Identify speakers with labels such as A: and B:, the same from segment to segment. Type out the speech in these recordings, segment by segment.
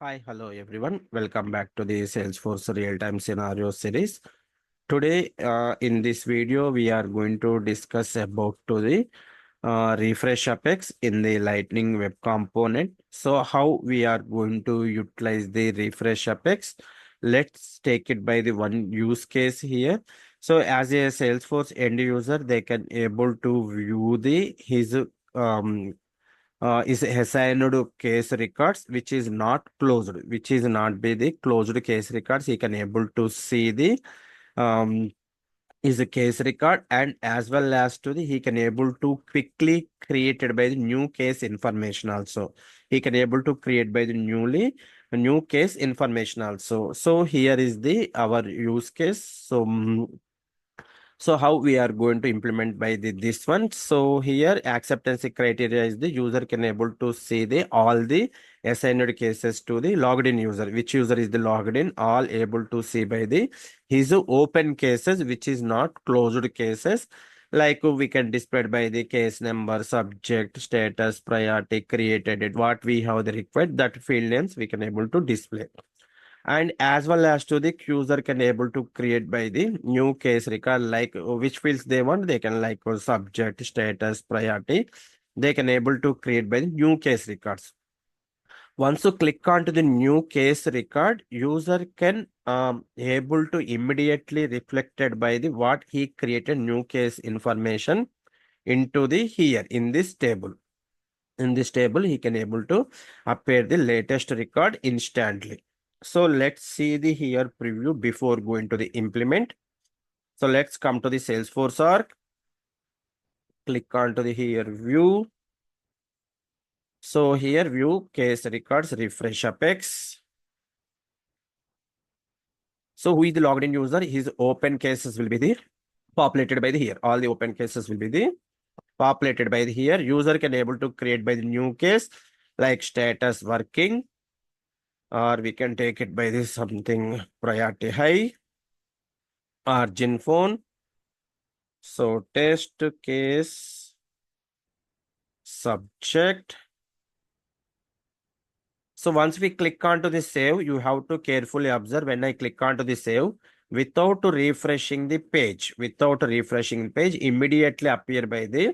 A: Hi, hello everyone. Welcome back to the Salesforce real-time scenario series. Today, in this video, we are going to discuss about to the refresh apex in the Lightning Web Component. So, how we are going to utilize the refresh apex? Let's take it by the one use case here. So, as a Salesforce end user, they can able to view the his is assigned case records which is not closed, which is not be the closed case records. He can able to see the um is a case record, and as well as to the he can able to quickly created by the new case information also. He can able to create by the new case information also. So here is the our use case. So how we are going to implement by this one. So here acceptance criteria is the user can able to see the all the assigned cases to the logged in user. Which user is the logged in? All able to see by the his open cases, which is not closed cases. Like we can display by the case number, subject, status, priority, created it. What we have the required that field names we can able to display, and as well as to the user can able to create by the new case record, like which fields they want. They can like subject, status, priority, they can able to create by the new case records. Once you click onto the new case record, user can able to immediately reflected by the what he created new case information into the here in this table. In this table, he can able to appear the latest record instantly. So let's see the here preview before going to the implement. So let's come to the Salesforce org. Click on to the here view. So here view case records refresh apex. So who is the logged in user? His open cases will be the populated by the here. All the open cases will be the populated by the here. User can able to create by the new case like status working, or we can take it by this something priority high or gen phone. So test case subject. So once we click onto the save, you have to carefully observe when I click onto the save, without refreshing the page, immediately appear by the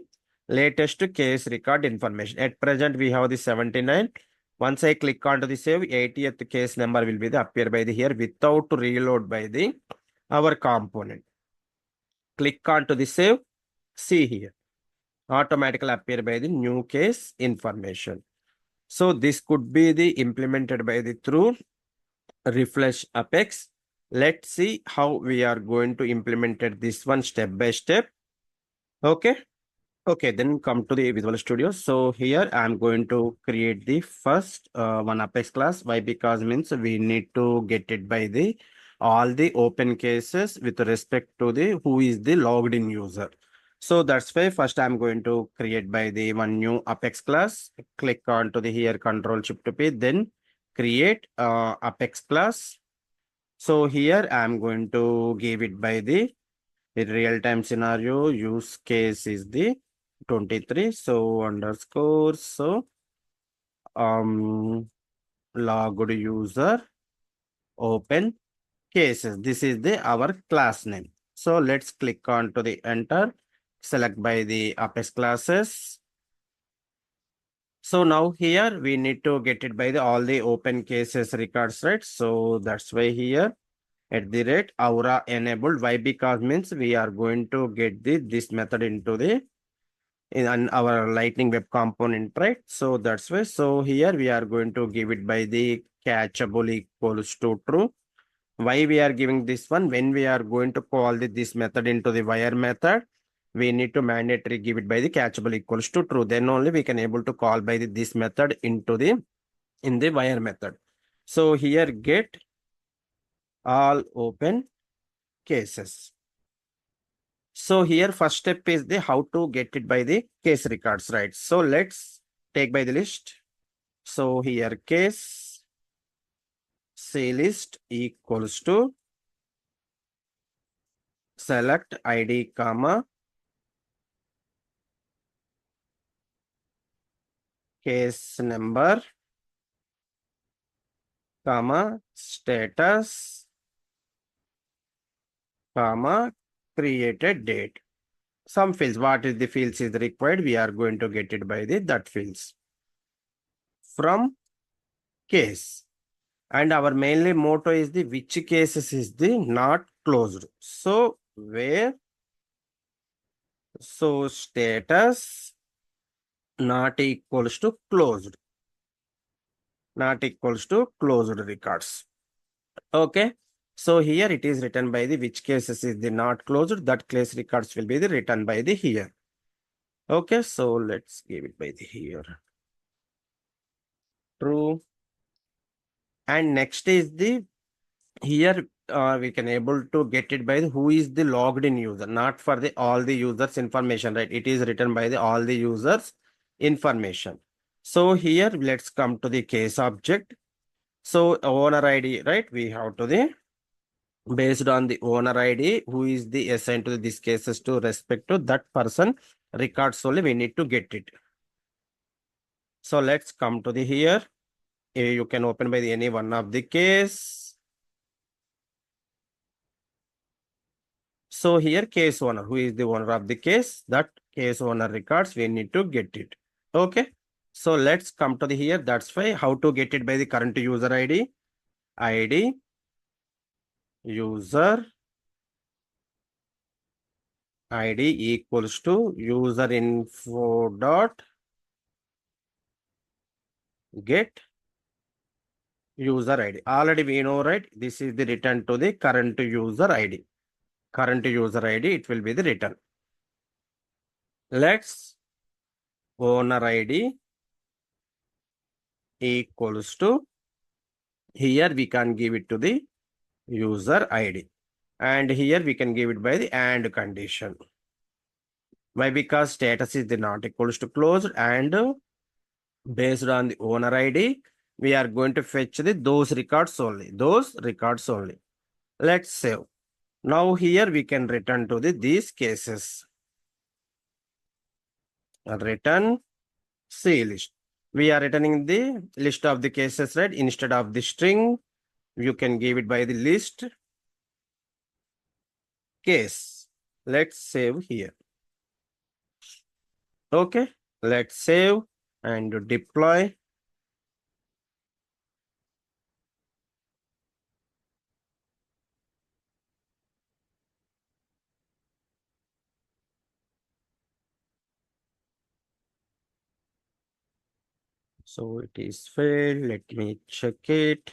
A: latest case record information. At present, we have the 79. Once I click onto the save, 80th case number will be the appear by the here without reload by the our component. Click onto the save, see here, automatically appear by the new case information. So this could be the implemented by the through refresh apex. Let's see how we are going to implement it this one step by step. Okay. Okay, then come to the Visual Studio. So here I'm going to create the first one Apex class. Why? Because means we need to get it by the all the open cases with respect to the who is the logged in user. So that's why first I'm going to create by the one new Apex class. Click on to the here Control Shift P, then create Apex class. So here I'm going to give it by the real-time scenario use case is the 23. So underscore, so logged user open cases. This is the our class name. So let's click on to the enter, select by the Apex classes. So now here we need to get it by the all the open cases records, right? So that's why here at the rate aura enabled. Why? Because means we are going to get the this method into the in our lightning web component, right? So that's why. So here we are going to give it by the catchable equals to true. Why we are giving this one? When we are going to call this method into the wire method, we need to mandatory give it by the catchable equals to true. Then only we can able to call by this method into the in the wire method. So here get all open cases. So here first step is the how to get it by the case records, right? So let's take by the list. So here case say list equals to select id comma case number comma, status, comma, created date. Some fields, what is the fields is required, we are going to get it by the that fields. From case. And our mainly motto is the which cases is the not closed. So where, so status not equals to closed, not equals to closed records. Okay. So here it is written by the which cases is the not closed, that case records will be the written by the here. Okay. So let's give it by the here. True. And next is the here we can able to get it by the who is the logged in user, not for the all the users information, right? It is written by the all the users information. So here let's come to the case object. So owner ID, right? We have to the based on the owner ID, who is the assigned to this cases to respect to that person records only we need to get it. So let's come to the here. You can open by the any one of the case. So here case owner, who is the owner of the case, that case owner records, we need to get it. Okay. So let's come to the here. That's why how to get it by the current user ID, user ID equals to user info dot get user ID. Already we know, right? This is the return to the current user ID. Current user ID, it will be the return. Let's owner ID equals to here we can give it to the user ID. And here we can give it by the AND condition. Why? Because status is the not equals to closed and based on the owner ID, we are going to fetch the those records only. Those records only. Let's save. Now here we can return to the these cases. Return C list. We are returning the list of the cases, right? Instead of the string, you can give it by the list case. Let's save here. Okay, let's save and deploy. So it is failed. Let me check it.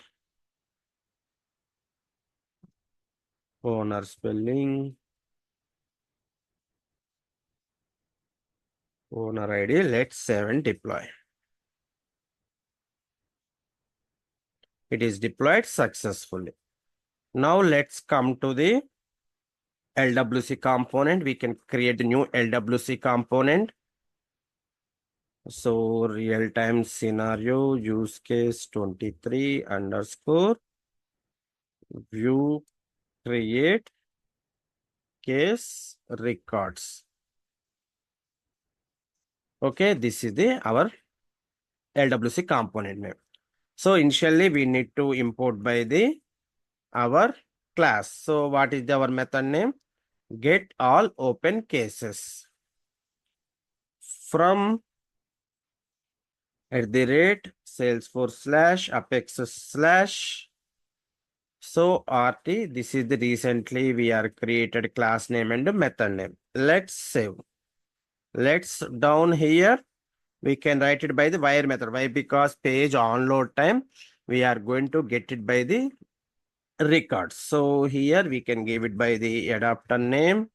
A: Owner spelling. Owner ID. Let's save and deploy. It is deployed successfully. Now let's come to the LWC component. We can create a new LWC component. So real-time scenario use case 23 underscore view create case records. Okay, this is the our LWC component name. So initially we need to import by the our class. So what is our method name? Get all open cases from @Salesforce / Apex / so RT. This is the recently we are created class name and method name. Let's save. Let's down here. We can write it by the wire method. Why? Because page onload time, we are going to get it by the records. So here we can give it by the adapter name.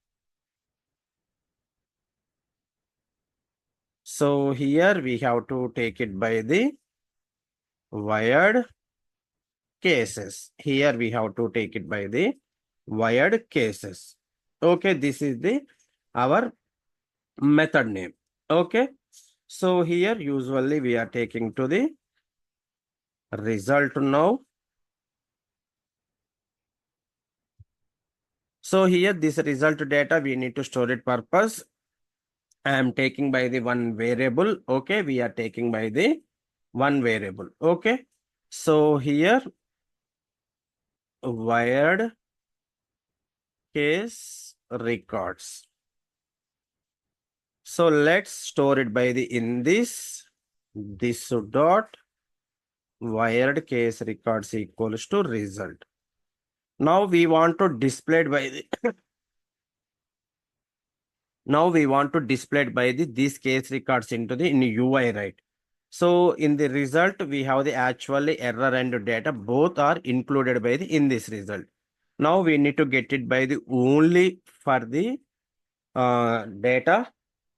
A: So here we have to take it by the wired cases. Here we have to take it by the wired cases. Okay, this is the our method name. Okay, so here usually we are taking to the result now. So here this result data we need to store it purpose. I am taking by the one variable. Okay, we are taking by the one variable. Okay, so here wired case records. So let's store it by the in this dot wired case records equals to result. Now we want to display it by the now we want to display it by the these case records into the in UI, right? So in the result, we have the actually error and data both are included by the in this result. Now we need to get it by the only for the data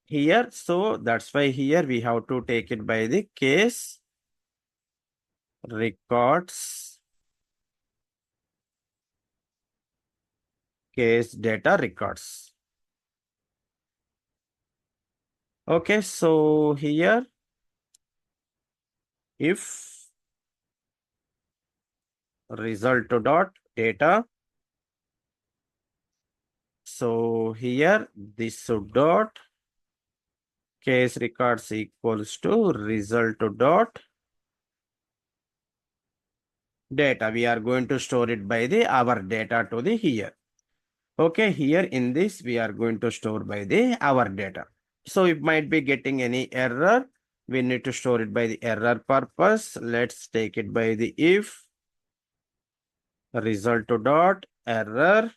A: here. So that's why here we have to take it by the case records, case data records. Okay, so here if result dot data, so here this dot case records equals to result dot data. We are going to store it by the our data to the here. Okay, here in this we are going to store by the our data. So it might be getting any error. We need to store it by the error purpose. Let's take it by the if result dot error.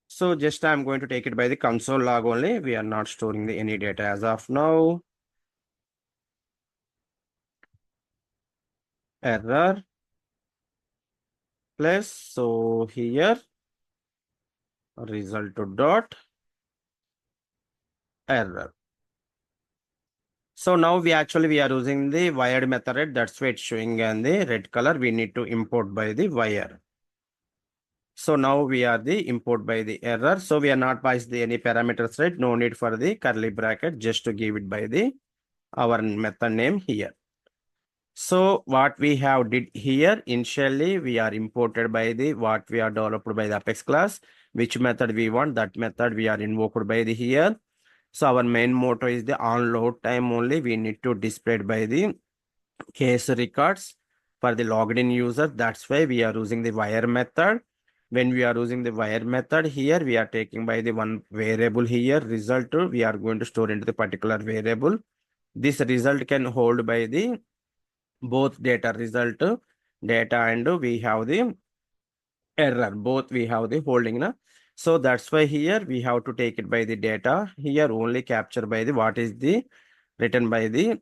A: So just I'm going to take it by the console log only. We are not storing the any data as of now. Error plus so here result dot error. So now we are using the wired method, right? That's why it's showing in the red color. We need to import by the wire. So now we are the import by the error. So we are not passed the any parameters, right? No need for the curly bracket, just to give it by the our method name here. So what we have did here, initially we are imported by the what we are developed by the Apex class, which method we want, that method we are invoked by the here. So our main motto is the on load time only. We need to display it by the case records for the logged in user. That's why we are using the wire method. When we are using the wire method here, we are taking by the one variable here result. We are going to store into the particular variable. This result can hold by the both data result data and we have the error. Both we have the holding na. So that's why here we have to take it by the data here only capture by the what is the written by the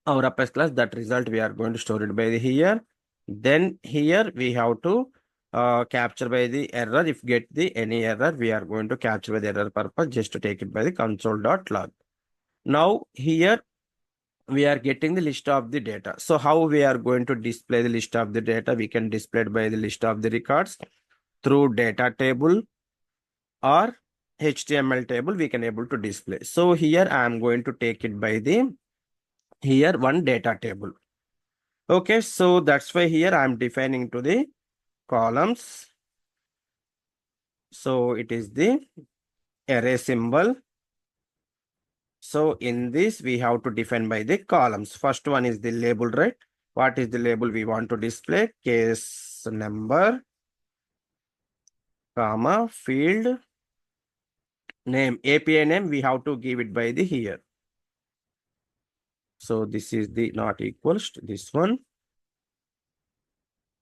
A: our Apex class. That result we are going to store it by the here. Then here we have to capture by the error. If get the any error, we are going to capture by the error purpose just to take it by the console.log. Now here we are getting the list of the data. So how we are going to display the list of the data? We can display it by the list of the records through data table or HTML table we can able to display. So here I am going to take it by the here one data table. Okay, so that's why here I am defining to the columns. So it is the array symbol. So in this we have to define by the columns. First one is the label, right? What is the label we want to display? Case number, comma, field name, API name, we have to give it by the here. So this is the not equals to this one.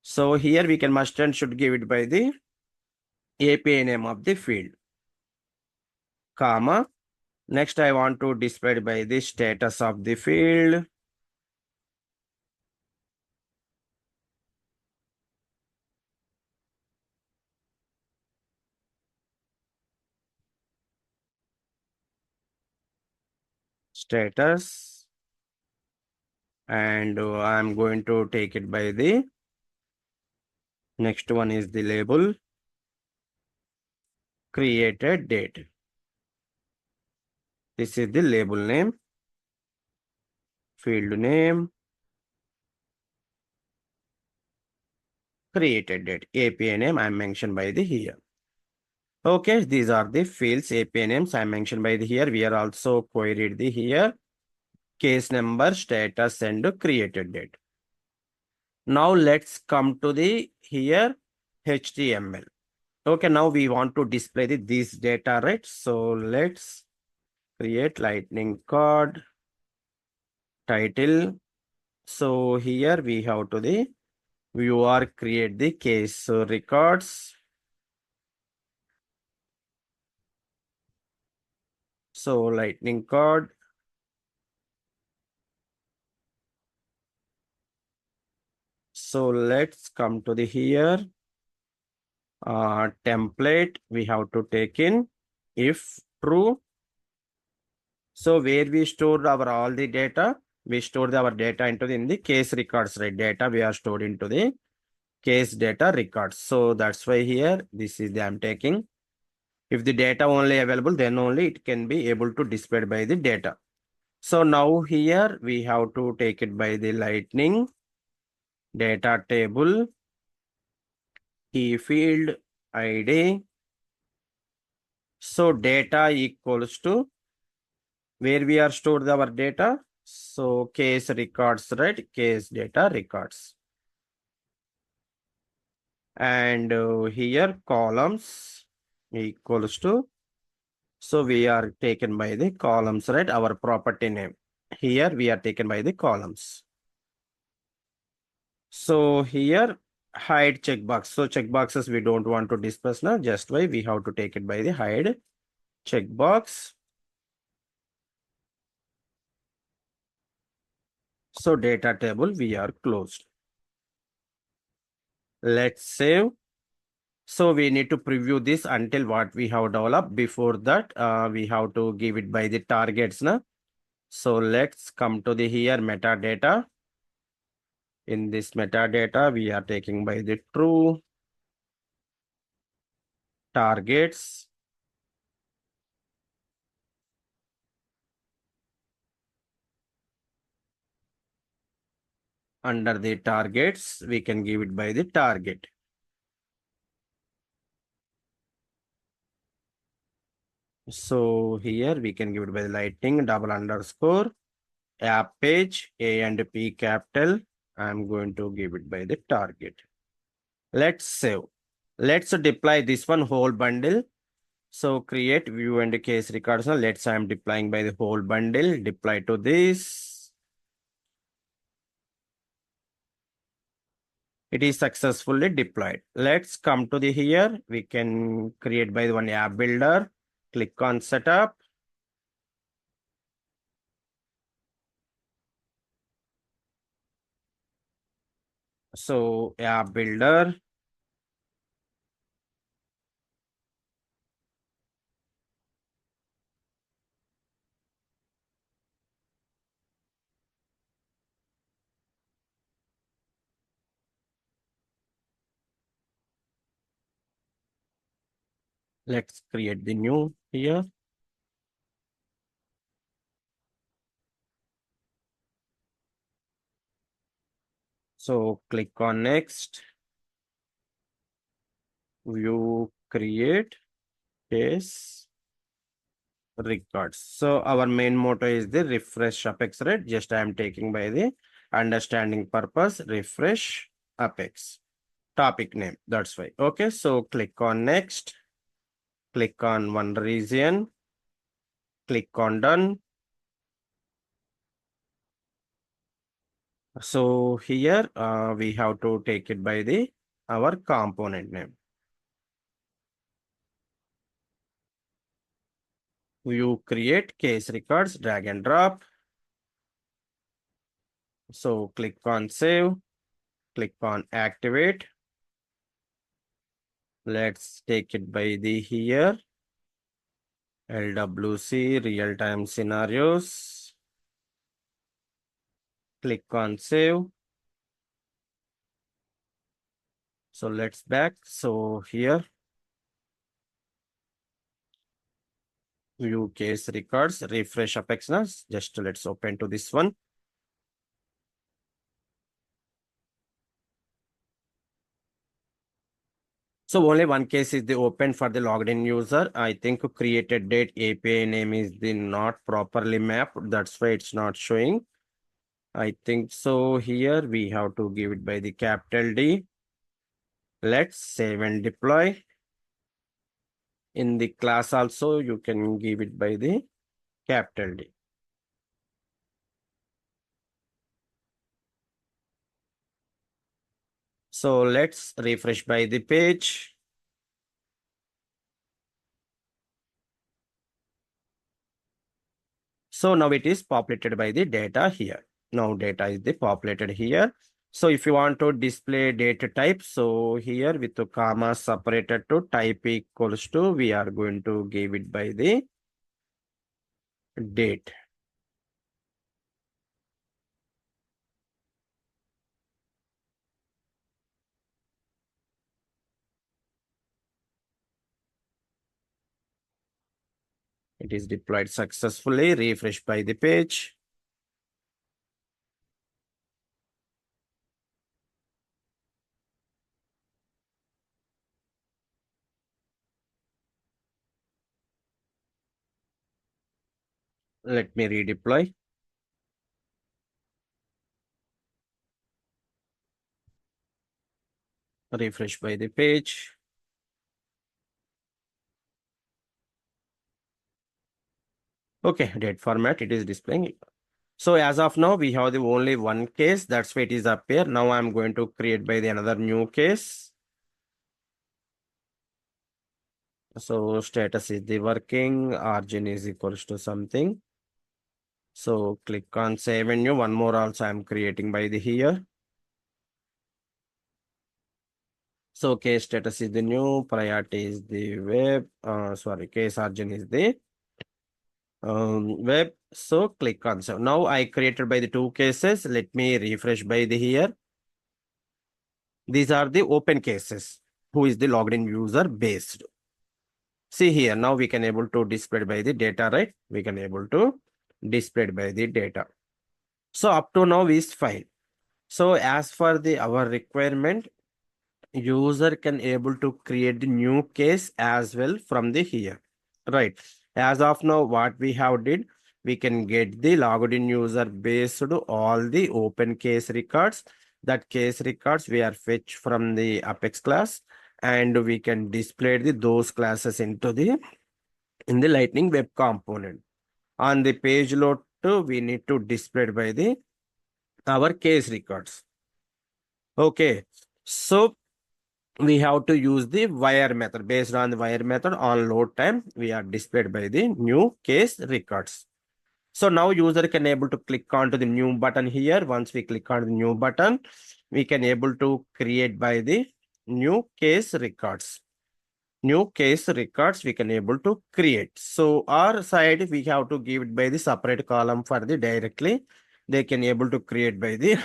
A: So here we can must and should give it by the API name of the field, comma. Next, I want to display it by the status of the field. Status. And I'm going to take it by the next one is the label created date. This is the label name, field name, created date, API name I mentioned by the here. Okay, these are the fields API names I mentioned by the here. We are also queried the here case number, status, and created date. Now let's come to the here HTML. Okay, now we want to display this data, right? So let's create lightning card title. So here we have to the viewer create the case records. So lightning card. So let's come to the here template. We have to take in if true. So where we store our all the data, we store our data into in the case records, right? Data we are stored into the case data records. So that's why here this is the I'm taking. If the data only available, then only it can be able to display by the data. So now here we have to take it by the lightning data table key field ID. So data equals to where we are stored our data. So case records, right? Case data records. And here columns equals to, so we are taken by the columns, right? Our property name. Here we are taken by the columns. So here hide checkbox. So checkboxes we don't want to discuss now. Just why we have to take it by the hide checkbox. So data table we are closed. Let's save. So we need to preview this until what we have developed. Before that, we have to give it by the targets. Na? So let's come to the here metadata. In this metadata, we are taking by the true targets. Under the targets, we can give it by the target. So here we can give it by the lightning double underscore app page A and P capital. I'm going to give it by the target. Let's save. Let's deploy this one whole bundle. So create view and case records. Now let's I'm deploying by the whole bundle. Deploy to this. It is successfully deployed. Let's come to the here. We can create by the one app builder. Click on setup. So app builder. Let's create the new here. So click on next. View create case records. So our main motto is the refresh apex, right? Just I am taking by the understanding purpose, refresh apex. Topic name, that's why. Okay, so click on next. Click on one region. Click on done. So here we have to take it by the our component name. You create case records, drag and drop. So click on save. Click on activate. Let's take it by the here. LWC real-time scenarios. Click on save. So let's back. So here view case records, refresh apex now. Just let's open to this one. So only one case is the open for the logged in user. I think created date API name is the not properly mapped. That's why it's not showing. I think so. Here we have to give it by the capital D. Let's save and deploy. In the class also, you can give it by the capital D. So let's refresh by the page. So now it is populated by the data here. Now data is the populated here. So if you want to display data type, so here with the comma separated to type equals to, we are going to give it by the date. It is deployed successfully. Refresh by the page. Let me redeploy. Refresh by the page. Okay, date format, it is displaying. So as of now, we have the only one case. That's why it is up here. Now I'm going to create by the another new case. So status is the working, origin is equals to something. So click on save and new. One more also I'm creating by the here. So case status is the new, priority is the web, case origin is the web. So click on save. Now I created by the two cases. Let me refresh by the here. These are the open cases. Who is the logged in user based? See here, now we can able to display by the data, right? We can able to display by the data. So up to now is fine. So as for the our requirement, user can able to create the new case as well from the here, right? As of now, what we have did, we can get the logged in user based to all the open case records. That case records we are fetch from the Apex class, and we can display those classes into the in the Lightning Web Component. On the page load too, we need to display by the our case records. Okay, so we have to use the wire method. Based on the wire method on load time, we are displayed by the new case records. So now user can able to click onto the new button here. Once we click on the new button, we can able to create by the new case records. New case records we can able to create. So our side, we have to give it by the separate column for the directly. They can able to create by the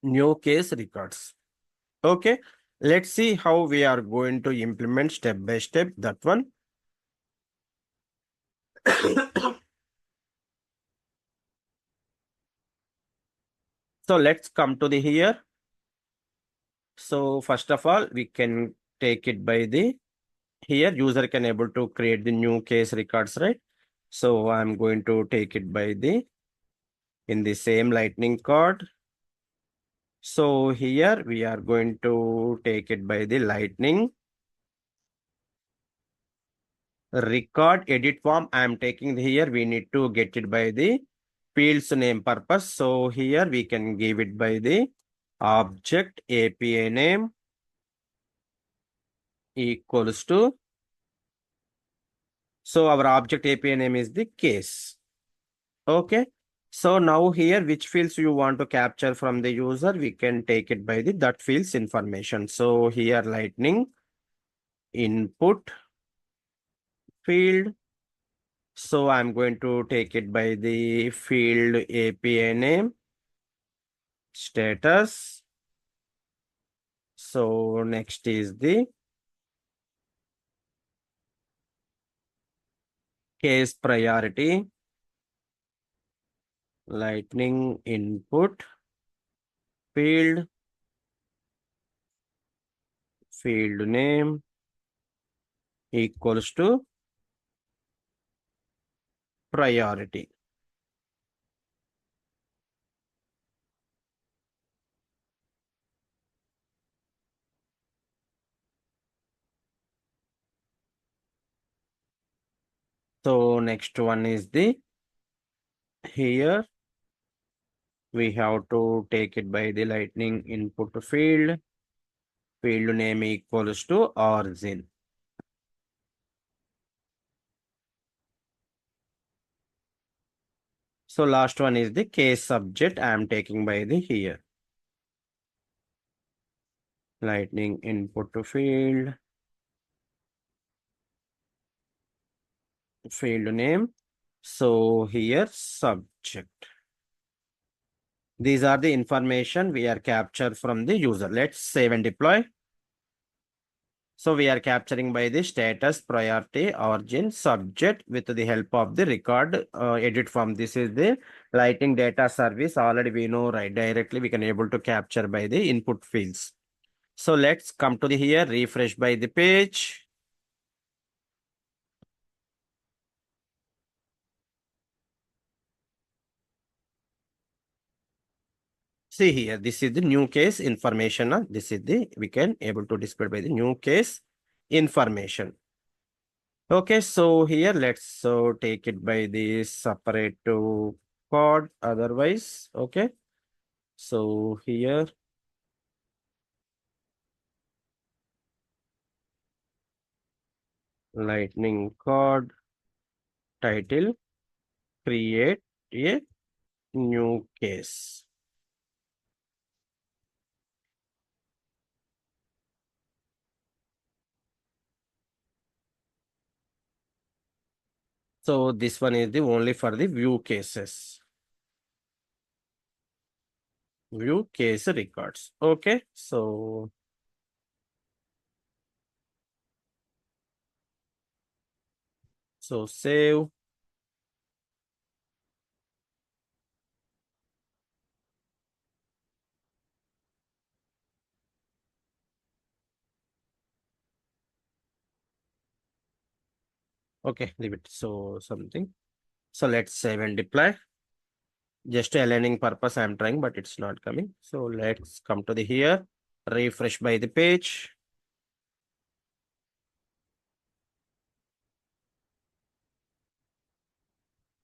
A: new case records. Okay, let's see how we are going to implement step by step that one. So let's come to the here. So first of all, we can take it by the here user can able to create the new case records, right? So I'm going to take it by the in the same lightning code. So here we are going to take it by the lightning record edit form. I'm taking here. We need to get it by the fields name purpose. So here we can give it by the object API name equals to. So our object API name is the case. Okay. So now here, which fields you want to capture from the user, we can take it by the that fields information. So here lightning input field. So I'm going to take it by the field API name status. So next is the case priority, lightning input field, field name equals to priority. So next one is the here we have to take it by the lightning input field name equals to origin. So last one is the case subject. I am taking by the here lightning input field name. So here subject. These are the information we are captured from the user. Let's save and deploy. So we are capturing by the status, priority, origin, subject with the help of the record edit form. This is the lighting data service. Already we know, right? Directly we can able to capture by the input fields. So let's come to the here, refresh by the page. See here, this is the new case information. This is the, we can able to display by the new case information. Okay, so here let's so take it by the separate to code otherwise. Okay, so here lightning code title create a new case. So this one is the only for the view cases, view case records. Okay, so save. Okay, leave it. So something. So let's save and deploy. Just aligning purpose I'm trying, but it's not coming. So let's come to the here, refresh by the page.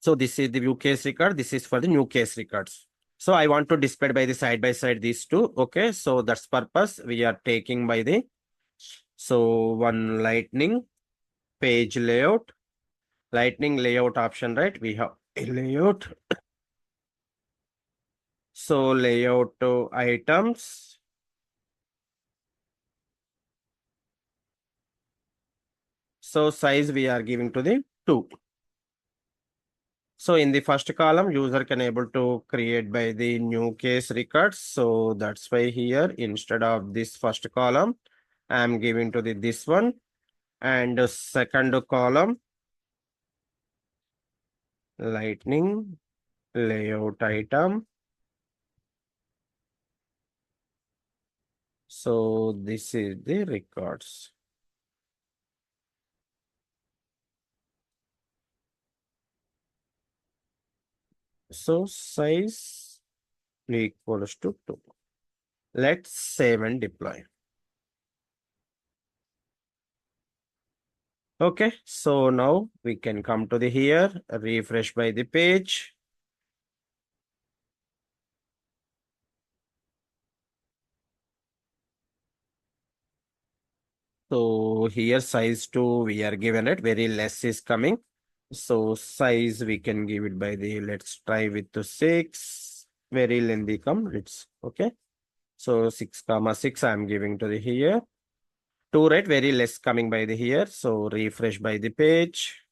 A: So this is the view case record. This is for the new case records. So I want to display by the side by side these two. Okay. So that's purpose we are taking by the, so one lightning page layout, lightning layout option, right? We have a layout. So layout items. So size we are giving to the 2. So in the first column, user can able to create by the new case records. So that's why here, instead of this first column, I am giving to the this one. And the second column, lightning layout item. So this is the records. So size equals to 2. Let's save and deploy. Okay, so now we can come to the here, refresh by the page. So here size 2 we are given it, very less is coming. So size we can give it by the, let's try with the 6, very lengthy come, it's okay. So 6 comma 6 I'm giving to the here. 2, right, very less coming by the here. So refresh by the page.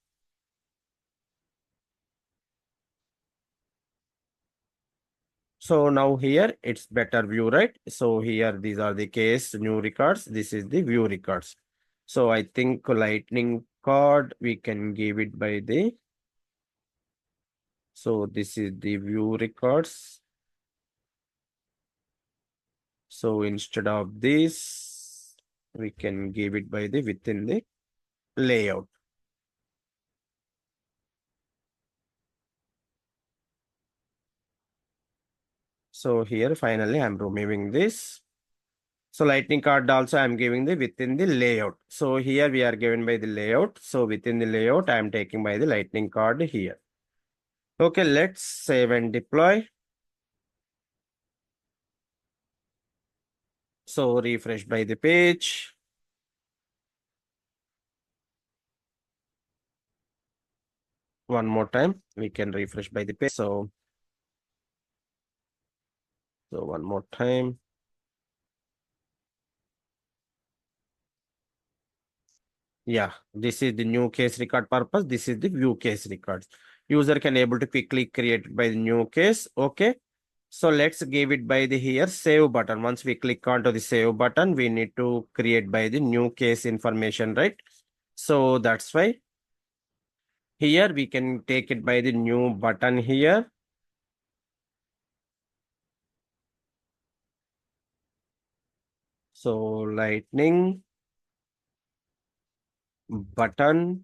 A: So now here it's better view, right? So here these are the case new records. This is the view records. So I think lightning card we can give it by the, so this is the view records. So instead of this, we can give it by the within the layout. So here finally I'm removing this. So lightning card also I'm giving the within the layout. So here we are given by the layout. So within the layout, I'm taking by the lightning card here. Okay, let's save and deploy. So refresh by the page. One more time, we can refresh by the page. So one more time. Yeah, this is the new case record purpose. This is the view case records. User can able to quickly create by the new case. Okay. So let's give it by the here save button. Once we click onto the save button, we need to create by the new case information, right? So that's why here we can take it by the new button here. So lightning button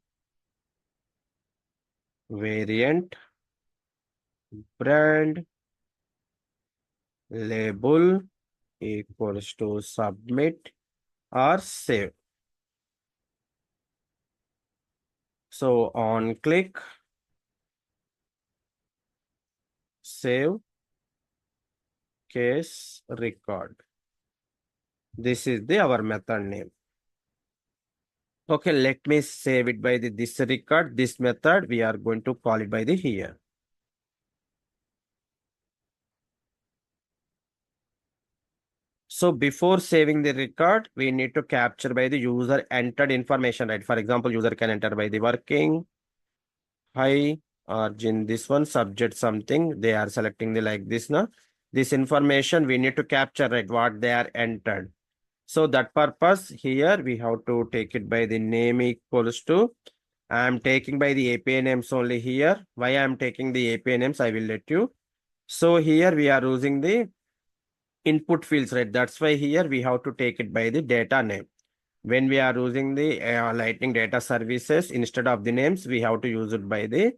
A: variant brand label equals to submit or save. So on click, save case record. This is the our method name. Okay, let me save it by the this record. This method we are going to call it by the here. So before saving the record, we need to capture by the user entered information, right? For example, user can enter by the working, hi, or in this one, subject something. They are selecting the like this now. This information we need to capture, right? What they are entered. So that purpose here we have to take it by the name equals to. I am taking by the API names only here. Why I am taking the API names, I will let you. So here we are using the input fields, right? That's why here we have to take it by the data name. When we are using the Lightning data services, instead of the names, we have to use it by the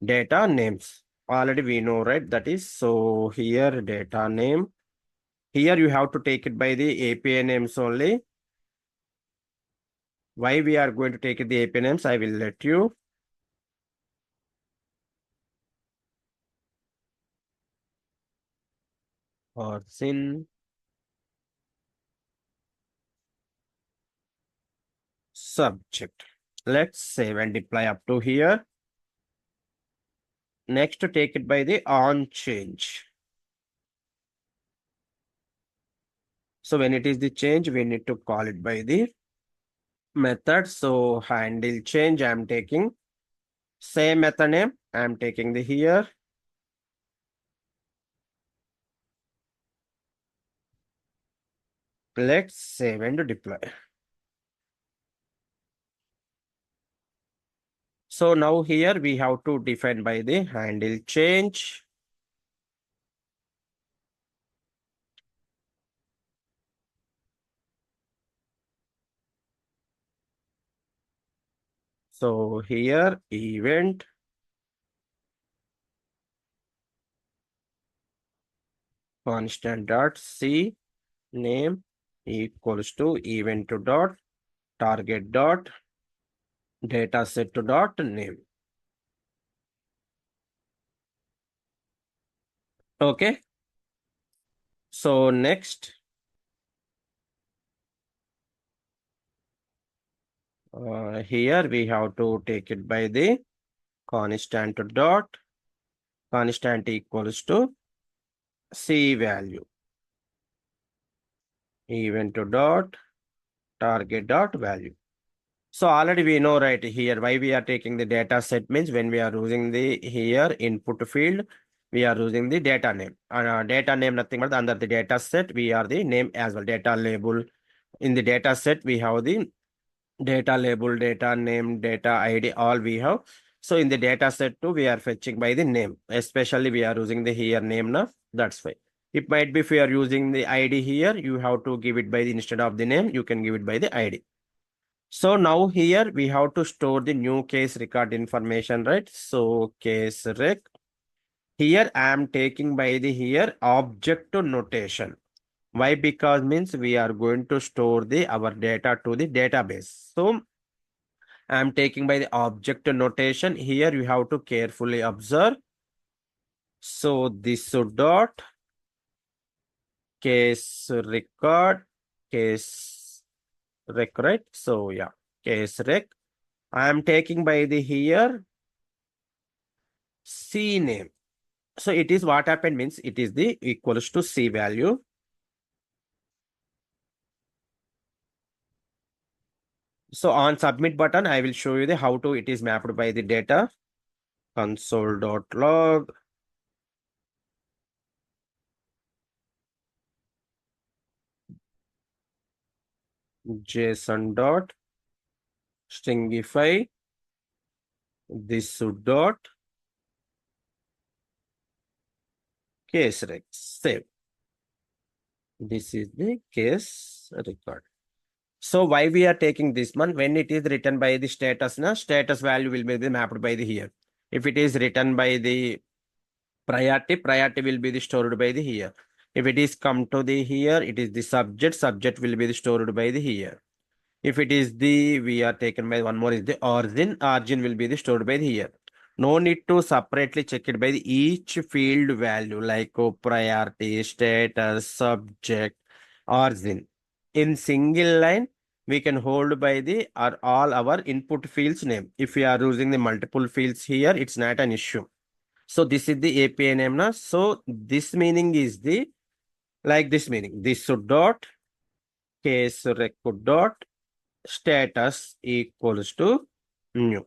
A: data names. Already we know, right? That is, so here data name. Here you have to take it by the API names only. Why we are going to take it the API names, I will let you. Or sin subject. Let's save and deploy up to here. Next to take it by the on change. So when it is the change, we need to call it by the method. So handle change, I'm taking same method name. I'm taking the here. Let's save and deploy. So now here we have to define by the handle change. So here event constant dot c name equals to event to dot target dot data set to dot name. Okay. So next, here we have to take it by the constant dot constant equals to c value event to dot target dot value. So already we know right here why we are taking the data set means when we are using the here input field, we are using the data name. Data name nothing but under the data set, we are the name as well. Data label. In the data set, we have the data label, data name, data ID, all we have. So in the data set too, we are fetching by the name. Especially we are using the here name now. That's why. It might be if you are using the ID here, you have to give it by the instead of the name, you can give it by the ID. So now here we have to store the new case record information, right? So case rec. Here I am taking by the here object to notation. Why? Because means we are going to store the our data to the database. So I'm taking by the object notation. Here you have to carefully observe. So this dot case record case rec, right? So yeah, case rec. I am taking by the here C name. So it is what happened means it is the equals to C value. So on submit button, I will show you the how to it is mapped by the data console.log JSON dot stringify this dot case rec. Save. This is the case record. So why we are taking this one? When it is written by the status, na status value will be mapped by the here. If it is written by the priority, priority will be the stored by the here. If it is come to the here, it is the subject, subject will be the stored by the here. If it is the, we are taken by one more is the origin, origin will be the stored by the here. No need to separately check it by the each field value like priority, status, subject, origin. In single line, we can hold by the or all our input fields name. If we are using the multiple fields here, it's not an issue. So this is the API name now. So this meaning is the like this meaning. This dot case record dot status equals to new.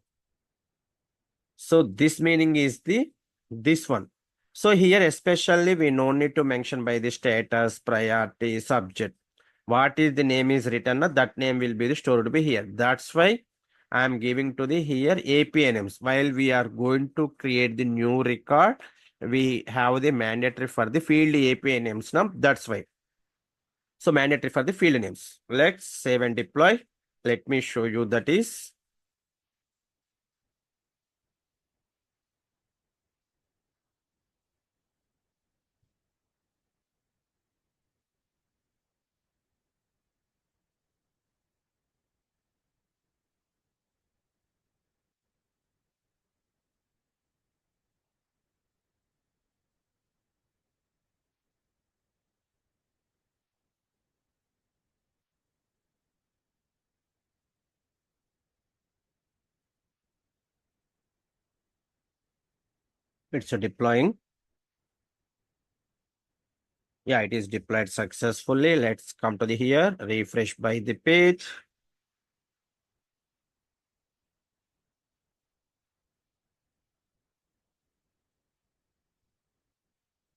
A: So this meaning is the this one. So here especially we no need to mention by the status, priority, subject. What is the name is written, that name will be the stored by here. That's why I am giving to the here API names. While we are going to create the new record, we have the mandatory for the field API names now. That's why. So mandatory for the field names. Let's save and deploy. Let me show you that is. It's deploying. Yeah, it is deployed successfully. Let's come to the here, refresh by the page.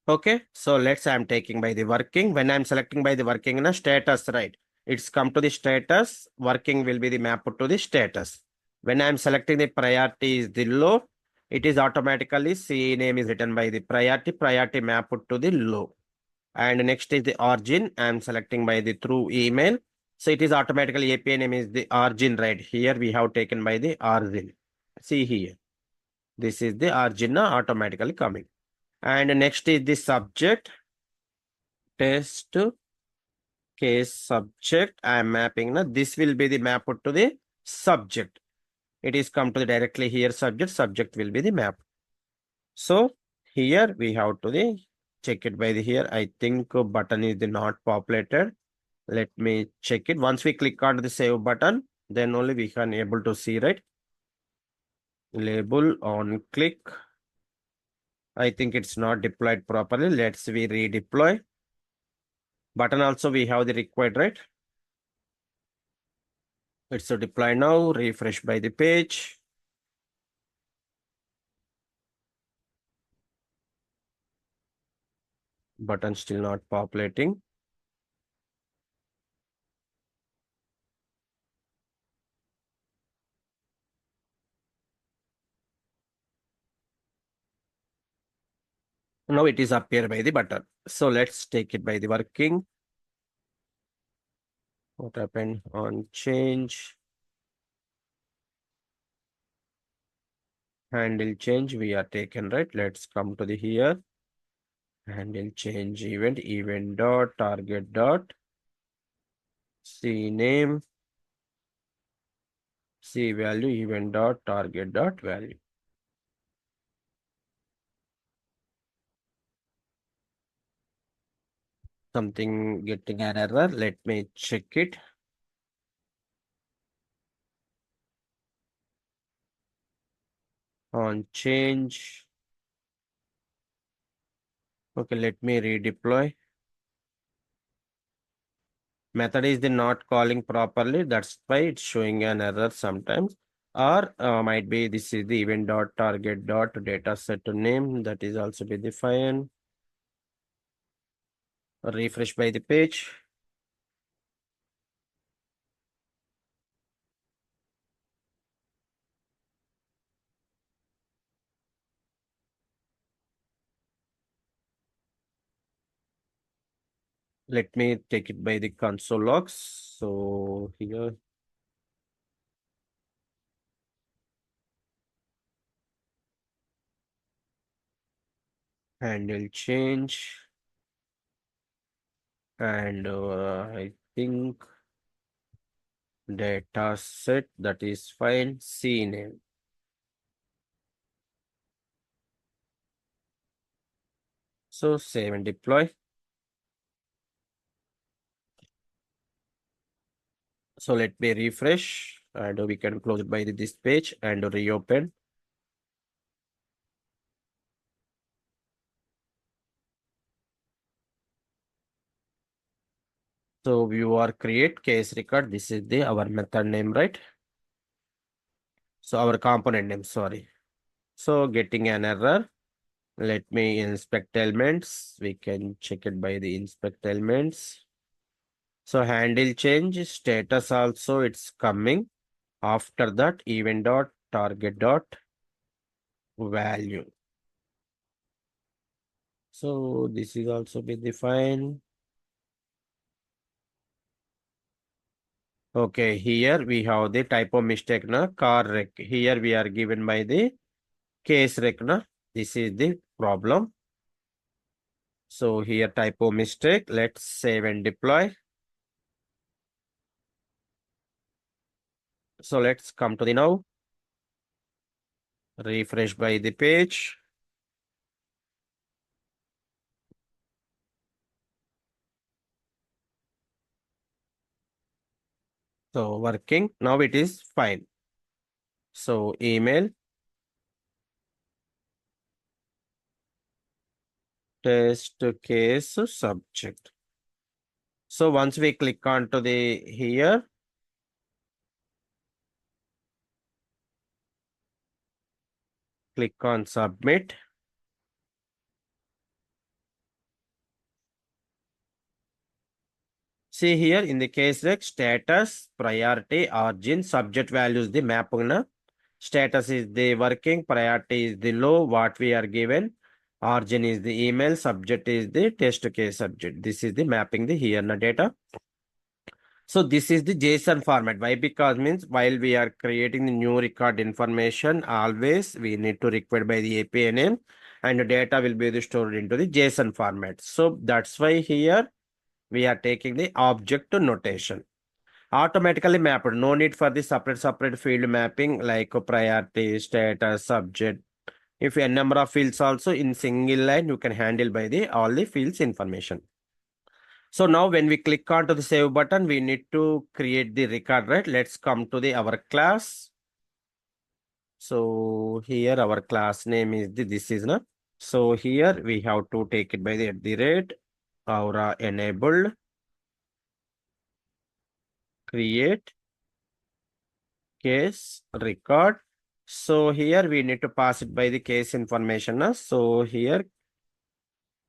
A: Okay, so let's I'm taking by the working. When I'm selecting by the working in a status, right? It's come to the status, working will be the map to the status. When I'm selecting the priority is the low, it is automatically C name is written by the priority, priority map to the low. And next is the origin. I'm selecting by the through email. So it is automatically API name is the origin, right? Here we have taken by the origin. See here. This is the origin automatically coming. And next is the subject test case subject. I am mapping now. This will be the map to the subject. It is come to the directly here subject. Subject will be the map. So here we have to the check it by the here. I think button is the not populated. Let me check it. Once we click on the save button, then only we can able to see, right? Label on click. I think it's not deployed properly. Let's we redeploy. Button also we have the required, right? It's a deploy now. Refresh by the page. Button still not populating. Now it is appear by the button. So let's take it by the working. What happened on change? Handle change we are taken, right? Let's come to the here. Handle change event dot target dot cname c value event dot target dot value. Something getting an error. Let me check it. On change. Okay, let me redeploy. Method is the not calling properly. That's why it's showing an error sometimes. Or might be this is the event dot target dot data set name. That is also be defined. Refresh by the page. Let me take it by the console logs. So here, handle change. And I think data set, that is fine. CNAME. So save and deploy. So let me refresh and we can close it by this page and reopen. So view or create case record. This is the our method name, right? So our component name, sorry. So getting an error. Let me inspect elements. We can check it by the inspect elements. So handle change status also it's coming. After that event dot target dot value. So this is also be defined. Okay, here we have the typo mistake na car rec. Here we are given by the case rec na. This is the problem. So here typo mistake. Let's save and deploy. So let's come to the now. Refresh by the page. So working. Now it is fine. So email test case subject. So once we click onto the here, click on submit. See here in the case like status, priority, origin, subject values the mapping na. Status is the working, priority is the low, what we are given. Origin is the email, subject is the test case subject. This is the mapping the here na data. So this is the JSON format. Why? Because means while we are creating the new record information, always we need to require by the API name and the data will be stored into the JSON format. So that's why here we are taking the object notation. Automatically mapped. No need for the separate field mapping like priority, status, subject. If a number of fields also in single line, you can handle by the all the fields information. So now when we click onto the save button, we need to create the record, right? Let's come to the our class. So here our class name is this is na. So here we have to take it by the at the rate aura enabled create case record. So here we need to pass it by the case information na. So here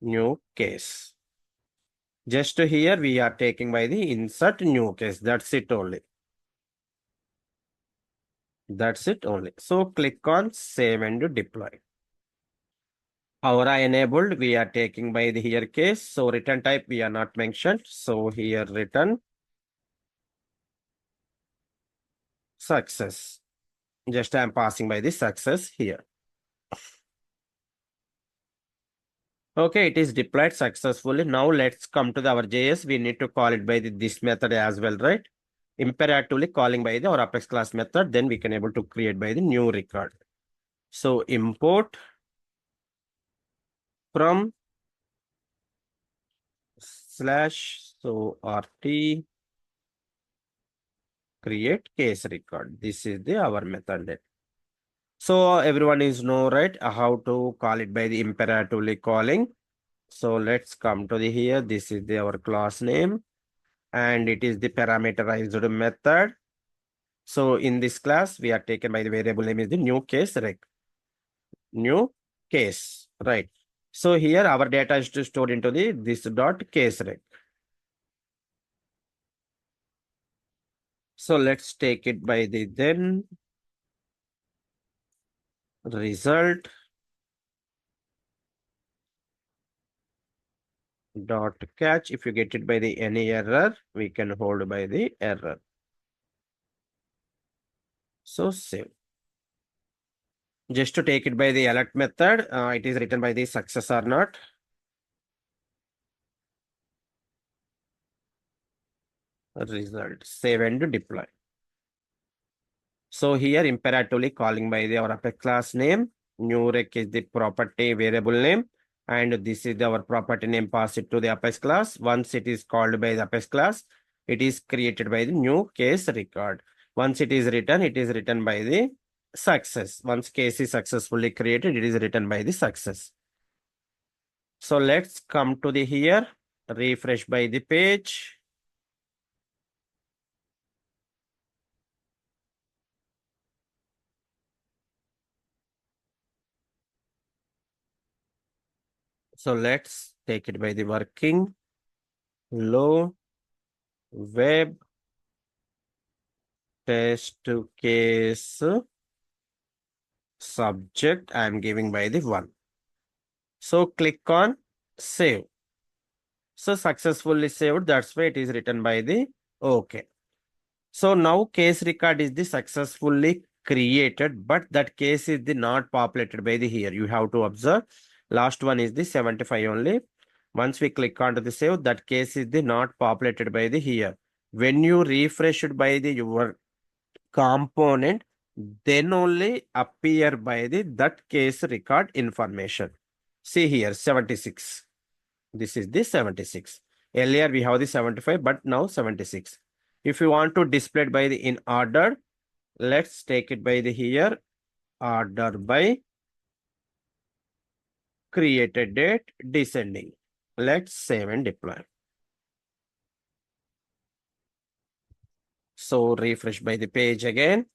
A: new case. Just here we are taking by the insert new case. That's it only. That's it only. So click on save and deploy. Aura enabled, we are taking by the here case. So return type we are not mentioned. So here return success. Just I am passing by the success here. Okay, it is deployed successfully. Now let's come to our JS. We need to call it by this method as well, right? Imperatively calling by the our Apex class method, then we can able to create by the new record. So import from slash so rt create case record. This is the our method. So everyone is know, right, how to call it by the imperatively calling. So let's come to the here. This is the our class name and it is the parameterized method. So in this class, we are taken by the variable name is the new case rec. New case, right? So here our data is to stored into the this dot case rec. So let's take it by the then result dot catch. If you get it by the any error, we can hold by the error. So save. Just to take it by the alert method, it is written by the success or not. Result, save and deploy. So here imperatively calling by the our Apex class name, new rec is the property variable name, and this is our property name pass it to the Apex class. Once it is called by the Apex class, it is created by the new case record. Once it is written by the success. Once case is successfully created, it is written by the success. So let's come to the here, refresh by the page. So let's take it by the working, low, web, test case, subject, I am giving by the 1. So click on save. So successfully saved, that's why it is written by the okay. So now case record is the successfully created, but that case is the not populated by the here. You have to observe. Last one is the 75 only. Once we click onto the save, that case is the not populated by the here. When you refresh it by the your component, then only appear by the that case record information. See here 76. This is the 76. Earlier we have the 75, but now 76. If you want to display it by the in order, let's take it by the here order by created date descending. Let's save and deploy. So refresh by the page again.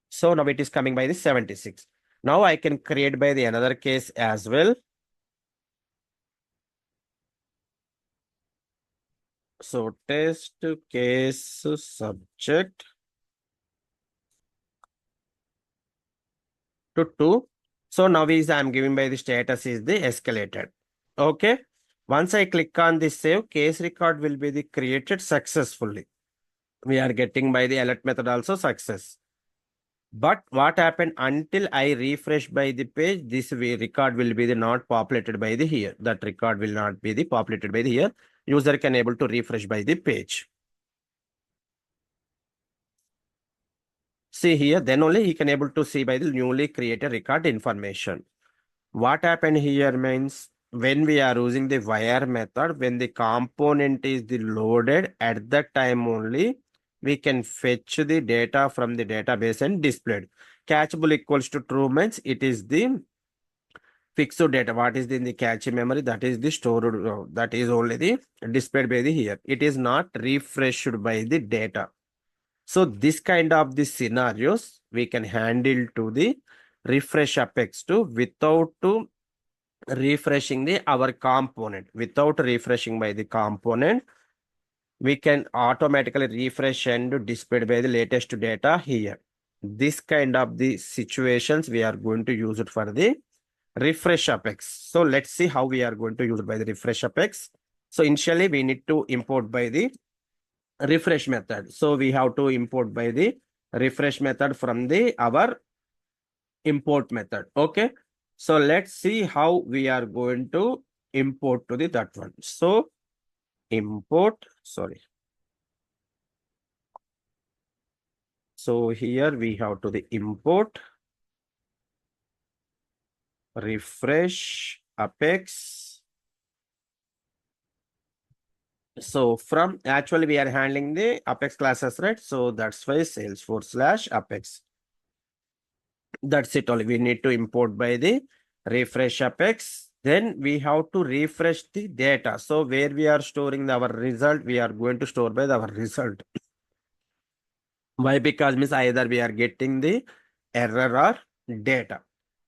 A: So now it is coming by the 76. Now I can create by the another case as well. So test case subject to 2. So now is I'm giving by the status is the escalated. Okay. Once I click on this save, case record will be the created successfully. We are getting by the alert method also success. But what happened until I refresh by the page, this way record will be the not populated by the here. That record will not be the populated by the here. User can able to refresh by the page. See here, then only he can able to see by the newly created record information. What happened here means when we are using the wire method, when the component is the loaded at that time only, we can fetch the data from the database and displayed. Catchable equals to true means it is the fixed data. What is in the cache memory? That is the stored, that is only the displayed by the here. It is not refreshed by the data. So this kind of the scenarios we can handle to the refresh apex to without to refreshing the our component. Without refreshing by the component, we can automatically refresh and display by the latest data here. This kind of the situations we are going to use it for the refresh apex. So let's see how we are going to use it by the refresh apex. So initially we need to import by the refresh method. So we have to import by the refresh method from the our import method. Okay. So let's see how we are going to import to the that one. So import, sorry. So here we have to the import refresh Apex. So from actually we are handling the Apex classes, right? So that's why Salesforce/Apex. That's it only. We need to import by the refresh Apex. Then we have to refresh the data. So where we are storing our result, we are going to store by our result. Why? Because means either we are getting the error or data.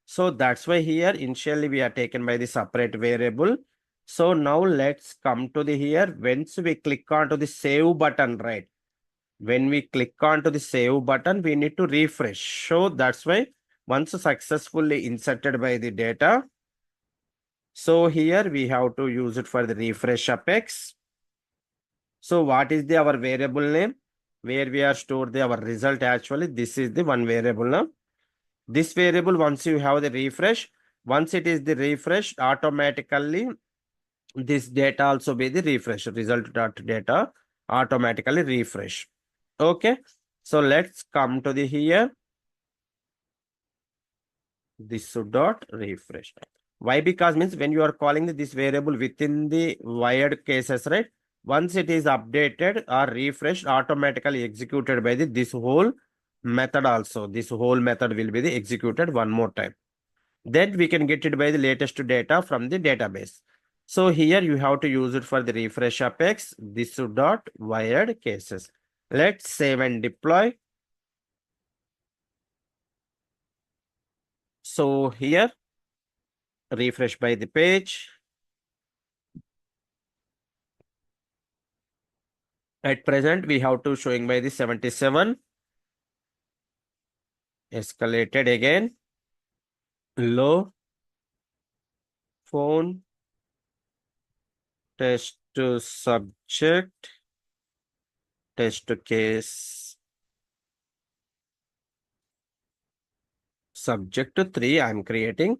A: So that's why here initially we are taken by the separate variable. So now let's come to the here. Once we click onto the save button, right? When we click onto the save button, we need to refresh. So that's why once successfully inserted by the data, so here we have to use it for the refresh Apex. So what is the our variable name? Where we are stored the our result actually. This is the one variable now. This variable once you have the refresh, once it is the refresh, automatically this data also be the refresh. Result dot data automatically refresh. Okay. So let's come to the here. This should dot refresh. Why? Because means when you are calling this variable within the wired cases, right? Once it is updated or refreshed, automatically executed by this whole method also. This whole method will be the executed one more time. Then we can get it by the latest data from the database. So here you have to use it for the refresh Apex. This should dot wired cases. Let's save and deploy. So here refresh by the page. At present, we have to showing by the 77. Escalated again. Low. Phone. Test to subject. Test to case. Subject to 3 I am creating.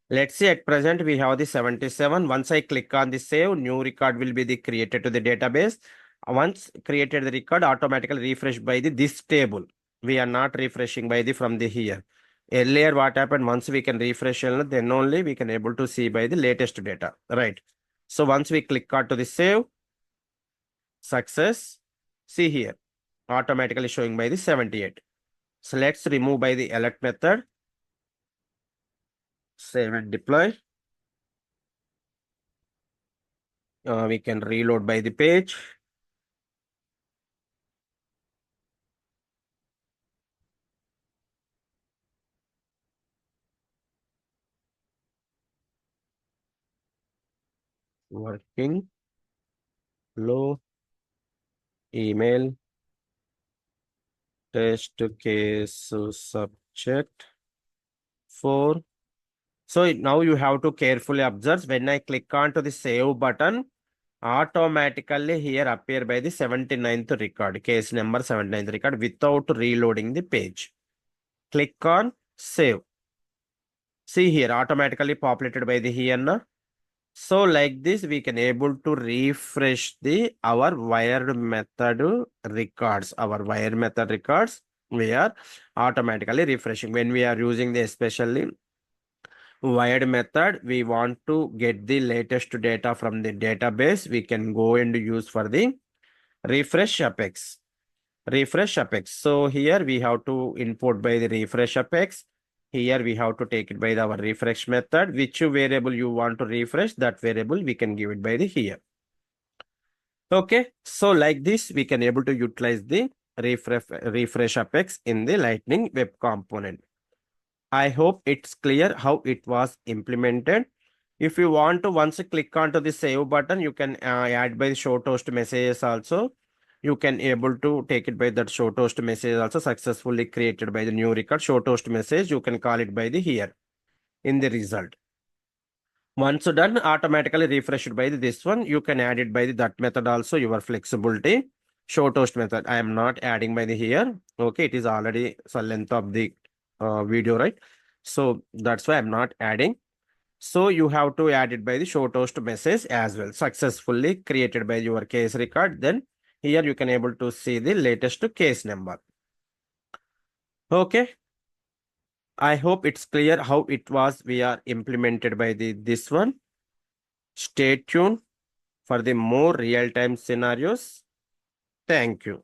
A: Let's see at present we have the 77. Once I click on the save, new record will be the created to the database. Once created the record, automatically refresh by this table. We are not refreshing by the from the here. Earlier what happened, once we can refresh, then only we can able to see by the latest data, right? So once we click on to the save, success, see here, automatically showing by the 78. So let's remove by the alert method, save and deploy. We can reload by the page. Working. Low. Email. Test case subject 4. So now you have to carefully observe when I click on to the save button, automatically here appear by the 79th record, case number 79th record without reloading the page. Click on save. See here, automatically populated by the here now. So like this, we can able to refresh the our wired method records. Our wired method records, we are automatically refreshing. When we are using the especially wired method, we want to get the latest data from the database. We can go and use for the refresh Apex. Refresh Apex. So here we have to import by the refresh Apex. Here we have to take it by our refresh method. Which variable you want to refresh, that variable we can give it by the here. Okay, so like this we can able to utilize the refresh Apex in the Lightning Web Component. I hope it's clear how it was implemented. If you want to once you click onto the save button, you can add by the show toast messages also. You can able to take it by that show toast message also successfully created by the new record show toast message. You can call it by the here in the result. Once done, automatically refreshed by this one. You can add it by that method also, your flexibility. show toast method. I am not adding by the here. Okay, it is already the length of the video, right? So that's why I'm not adding. So you have to add it by the show toast message as well. Successfully created by your case record. Then here you can able to see the latest case number. Okay. I hope it's clear how it was we are implemented by the this one. Stay tuned for the more real-time scenarios. Thank you.